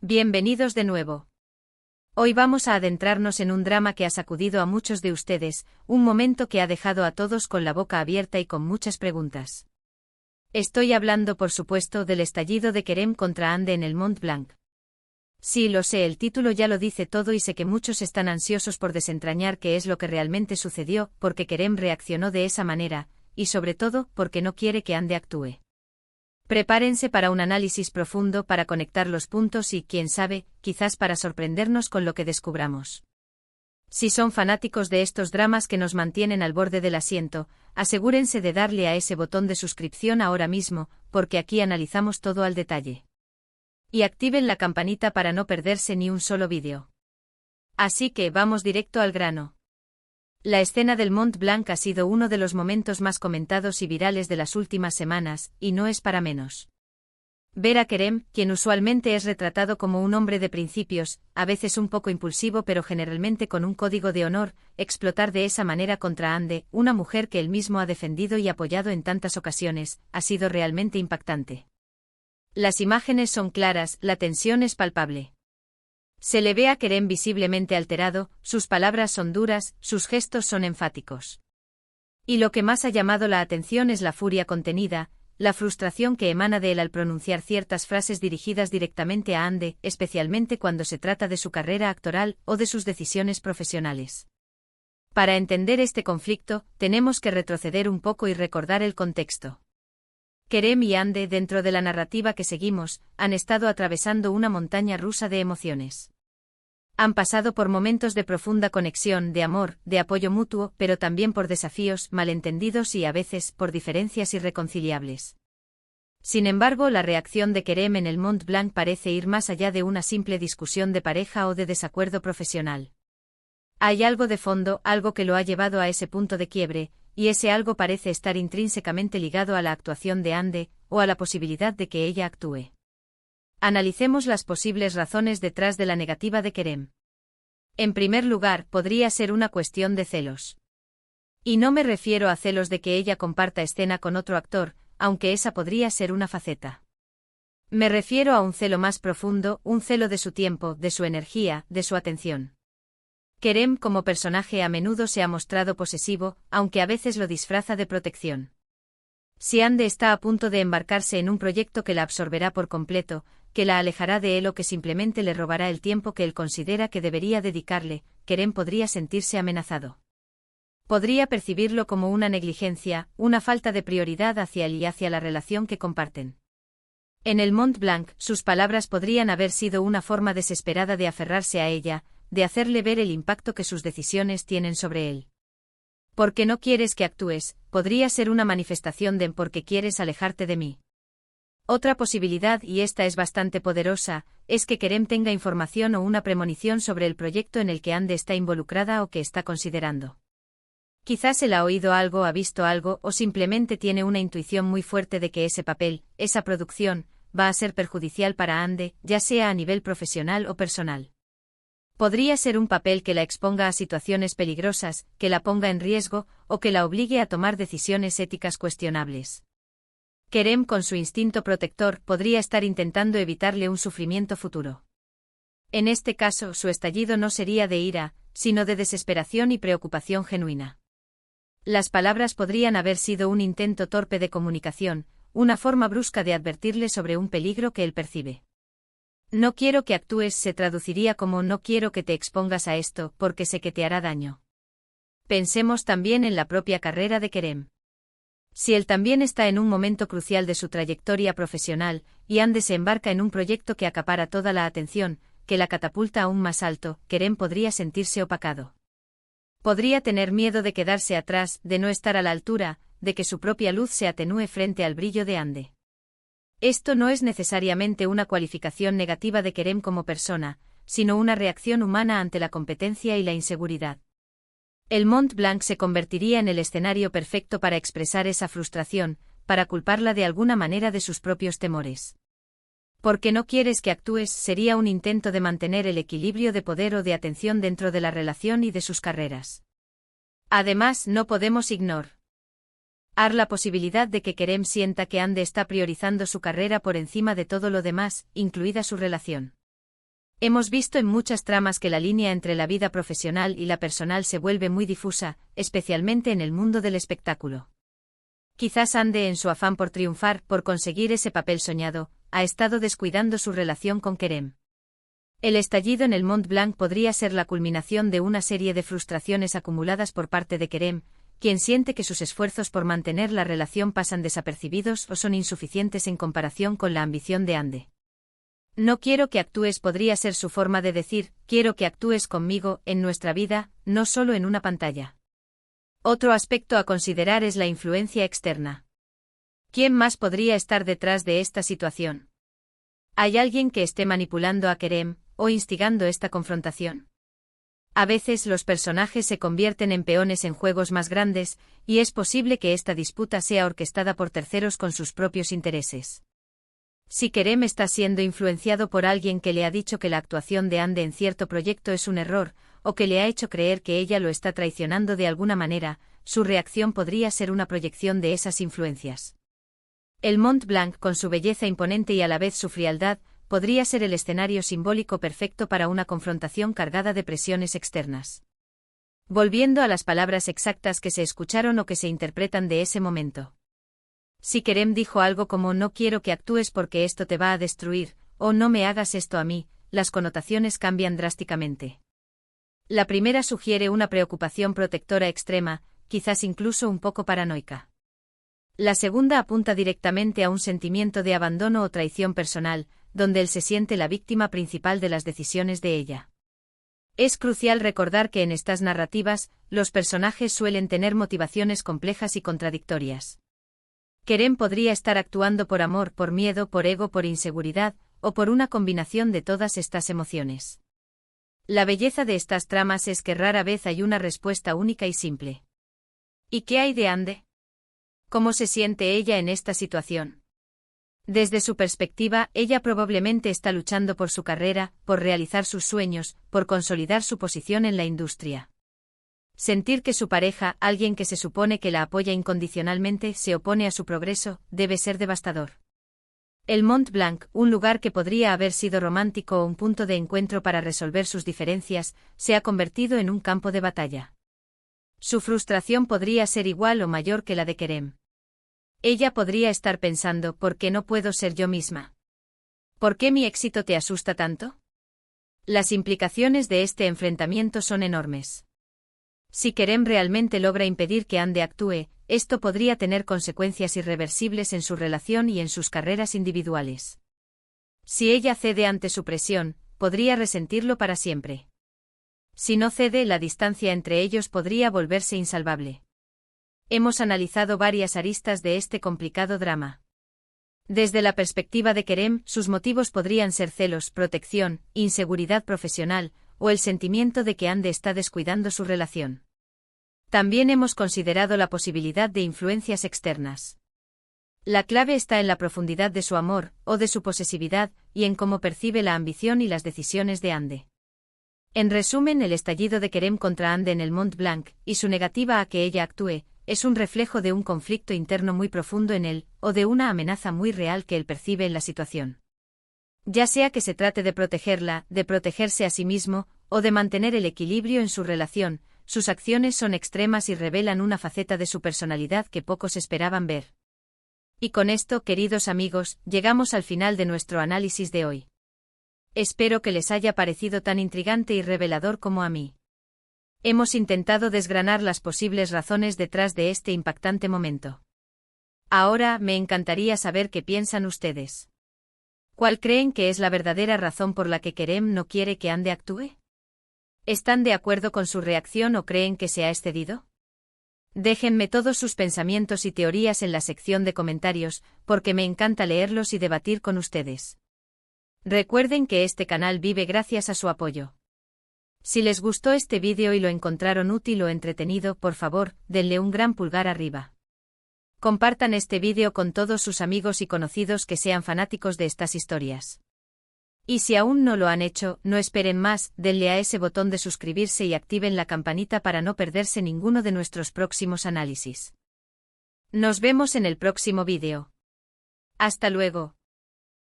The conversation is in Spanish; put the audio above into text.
Bienvenidos de nuevo. Hoy vamos a adentrarnos en un drama que ha sacudido a muchos de ustedes, un momento que ha dejado a todos con la boca abierta y con muchas preguntas. Estoy hablando, por supuesto, del estallido de Kerem contra Ande en el Mont Blanc. Sí, lo sé, el título ya lo dice todo y sé que muchos están ansiosos por desentrañar qué es lo que realmente sucedió, porque Kerem reaccionó de esa manera, y sobre todo, porque no quiere que Ande actúe. Prepárense para un análisis profundo para conectar los puntos y, quién sabe, quizás para sorprendernos con lo que descubramos. Si son fanáticos de estos dramas que nos mantienen al borde del asiento, asegúrense de darle a ese botón de suscripción ahora mismo, porque aquí analizamos todo al detalle. Y activen la campanita para no perderse ni un solo vídeo. Así que vamos directo al grano. La escena del Mont Blanc ha sido uno de los momentos más comentados y virales de las últimas semanas, y no es para menos. Ver a Kerem, quien usualmente es retratado como un hombre de principios, a veces un poco impulsivo pero generalmente con un código de honor, explotar de esa manera contra Ande, una mujer que él mismo ha defendido y apoyado en tantas ocasiones, ha sido realmente impactante. Las imágenes son claras, la tensión es palpable. Se le ve a Kerem visiblemente alterado, sus palabras son duras, sus gestos son enfáticos. Y lo que más ha llamado la atención es la furia contenida, la frustración que emana de él al pronunciar ciertas frases dirigidas directamente a Ande, especialmente cuando se trata de su carrera actoral o de sus decisiones profesionales. Para entender este conflicto, tenemos que retroceder un poco y recordar el contexto. Kerem y Ande, dentro de la narrativa que seguimos, han estado atravesando una montaña rusa de emociones. Han pasado por momentos de profunda conexión, de amor, de apoyo mutuo, pero también por desafíos, malentendidos y a veces por diferencias irreconciliables. Sin embargo, la reacción de Kerem en el Mont Blanc parece ir más allá de una simple discusión de pareja o de desacuerdo profesional. Hay algo de fondo, algo que lo ha llevado a ese punto de quiebre, y ese algo parece estar intrínsecamente ligado a la actuación de Ande, o a la posibilidad de que ella actúe. Analicemos las posibles razones detrás de la negativa de Kerem. En primer lugar, podría ser una cuestión de celos. Y no me refiero a celos de que ella comparta escena con otro actor, aunque esa podría ser una faceta. Me refiero a un celo más profundo, un celo de su tiempo, de su energía, de su atención. Kerem como personaje a menudo se ha mostrado posesivo, aunque a veces lo disfraza de protección. Si Ande está a punto de embarcarse en un proyecto que la absorberá por completo, que la alejará de él o que simplemente le robará el tiempo que él considera que debería dedicarle, Kerem podría sentirse amenazado. Podría percibirlo como una negligencia, una falta de prioridad hacia él y hacia la relación que comparten. En el Mont Blanc, sus palabras podrían haber sido una forma desesperada de aferrarse a ella, de hacerle ver el impacto que sus decisiones tienen sobre él. Porque no quieres que actúes, podría ser una manifestación de porque quieres alejarte de mí. Otra posibilidad, y esta es bastante poderosa, es que Kerem tenga información o una premonición sobre el proyecto en el que Ande está involucrada o que está considerando. Quizás él ha oído algo, ha visto algo, o simplemente tiene una intuición muy fuerte de que ese papel, esa producción, va a ser perjudicial para Ande, ya sea a nivel profesional o personal. Podría ser un papel que la exponga a situaciones peligrosas, que la ponga en riesgo, o que la obligue a tomar decisiones éticas cuestionables. Kerem, con su instinto protector, podría estar intentando evitarle un sufrimiento futuro. En este caso, su estallido no sería de ira, sino de desesperación y preocupación genuina. Las palabras podrían haber sido un intento torpe de comunicación, una forma brusca de advertirle sobre un peligro que él percibe. No quiero que actúes se traduciría como no quiero que te expongas a esto, porque sé que te hará daño. Pensemos también en la propia carrera de Kerem. Si él también está en un momento crucial de su trayectoria profesional, y Ande se embarca en un proyecto que acapara toda la atención, que la catapulta aún más alto, Kerem podría sentirse opacado. Podría tener miedo de quedarse atrás, de no estar a la altura, de que su propia luz se atenúe frente al brillo de Ande. Esto no es necesariamente una cualificación negativa de Kerem como persona, sino una reacción humana ante la competencia y la inseguridad. El Mont Blanc se convertiría en el escenario perfecto para expresar esa frustración, para culparla de alguna manera de sus propios temores. Porque no quieres que actúes sería un intento de mantener el equilibrio de poder o de atención dentro de la relación y de sus carreras. Además, no podemos ignorar la posibilidad de que Kerem sienta que Ande está priorizando su carrera por encima de todo lo demás, incluida su relación. Hemos visto en muchas tramas que la línea entre la vida profesional y la personal se vuelve muy difusa, especialmente en el mundo del espectáculo. Quizás Ande, en su afán por triunfar, por conseguir ese papel soñado, ha estado descuidando su relación con Kerem. El estallido en el Mont Blanc podría ser la culminación de una serie de frustraciones acumuladas por parte de Kerem, quien siente que sus esfuerzos por mantener la relación pasan desapercibidos o son insuficientes en comparación con la ambición de Ande. No quiero que actúes podría ser su forma de decir, quiero que actúes conmigo, en nuestra vida, no solo en una pantalla. Otro aspecto a considerar es la influencia externa. ¿Quién más podría estar detrás de esta situación? ¿Hay alguien que esté manipulando a Kerem, o instigando esta confrontación? A veces los personajes se convierten en peones en juegos más grandes, y es posible que esta disputa sea orquestada por terceros con sus propios intereses. Si Kerem está siendo influenciado por alguien que le ha dicho que la actuación de Ande en cierto proyecto es un error, o que le ha hecho creer que ella lo está traicionando de alguna manera, su reacción podría ser una proyección de esas influencias. El Mont Blanc, con su belleza imponente y a la vez su frialdad, podría ser el escenario simbólico perfecto para una confrontación cargada de presiones externas. Volviendo a las palabras exactas que se escucharon o que se interpretan de ese momento. Si Kerem dijo algo como no quiero que actúes porque esto te va a destruir, o no me hagas esto a mí, las connotaciones cambian drásticamente. La primera sugiere una preocupación protectora extrema, quizás incluso un poco paranoica. La segunda apunta directamente a un sentimiento de abandono o traición personal, donde él se siente la víctima principal de las decisiones de ella. Es crucial recordar que en estas narrativas, los personajes suelen tener motivaciones complejas y contradictorias. Kerem podría estar actuando por amor, por miedo, por ego, por inseguridad, o por una combinación de todas estas emociones. La belleza de estas tramas es que rara vez hay una respuesta única y simple. ¿Y qué hay de Ande? ¿Cómo se siente ella en esta situación? Desde su perspectiva, ella probablemente está luchando por su carrera, por realizar sus sueños, por consolidar su posición en la industria. Sentir que su pareja, alguien que se supone que la apoya incondicionalmente, se opone a su progreso, debe ser devastador. El Mont Blanc, un lugar que podría haber sido romántico o un punto de encuentro para resolver sus diferencias, se ha convertido en un campo de batalla. Su frustración podría ser igual o mayor que la de Kerem. Ella podría estar pensando, ¿por qué no puedo ser yo misma? ¿Por qué mi éxito te asusta tanto? Las implicaciones de este enfrentamiento son enormes. Si Kerem realmente logra impedir que Ande actúe, esto podría tener consecuencias irreversibles en su relación y en sus carreras individuales. Si ella cede ante su presión, podría resentirlo para siempre. Si no cede, la distancia entre ellos podría volverse insalvable. Hemos analizado varias aristas de este complicado drama. Desde la perspectiva de Kerem, sus motivos podrían ser celos, protección, inseguridad profesional, o el sentimiento de que Ande está descuidando su relación. También hemos considerado la posibilidad de influencias externas. La clave está en la profundidad de su amor, o de su posesividad, y en cómo percibe la ambición y las decisiones de Ande. En resumen, el estallido de Kerem contra Ande en el Mont Blanc, y su negativa a que ella actúe, es un reflejo de un conflicto interno muy profundo en él, o de una amenaza muy real que él percibe en la situación. Ya sea que se trate de protegerla, de protegerse a sí mismo, o de mantener el equilibrio en su relación, sus acciones son extremas y revelan una faceta de su personalidad que pocos esperaban ver. Y con esto, queridos amigos, llegamos al final de nuestro análisis de hoy. Espero que les haya parecido tan intrigante y revelador como a mí. Hemos intentado desgranar las posibles razones detrás de este impactante momento. Ahora, me encantaría saber qué piensan ustedes. ¿Cuál creen que es la verdadera razón por la que Kerem no quiere que Ande actúe? ¿Están de acuerdo con su reacción o creen que se ha excedido? Déjenme todos sus pensamientos y teorías en la sección de comentarios, porque me encanta leerlos y debatir con ustedes. Recuerden que este canal vive gracias a su apoyo. Si les gustó este vídeo y lo encontraron útil o entretenido, por favor, denle un gran pulgar arriba. Compartan este vídeo con todos sus amigos y conocidos que sean fanáticos de estas historias. Y si aún no lo han hecho, no esperen más, denle a ese botón de suscribirse y activen la campanita para no perderse ninguno de nuestros próximos análisis. Nos vemos en el próximo vídeo. Hasta luego.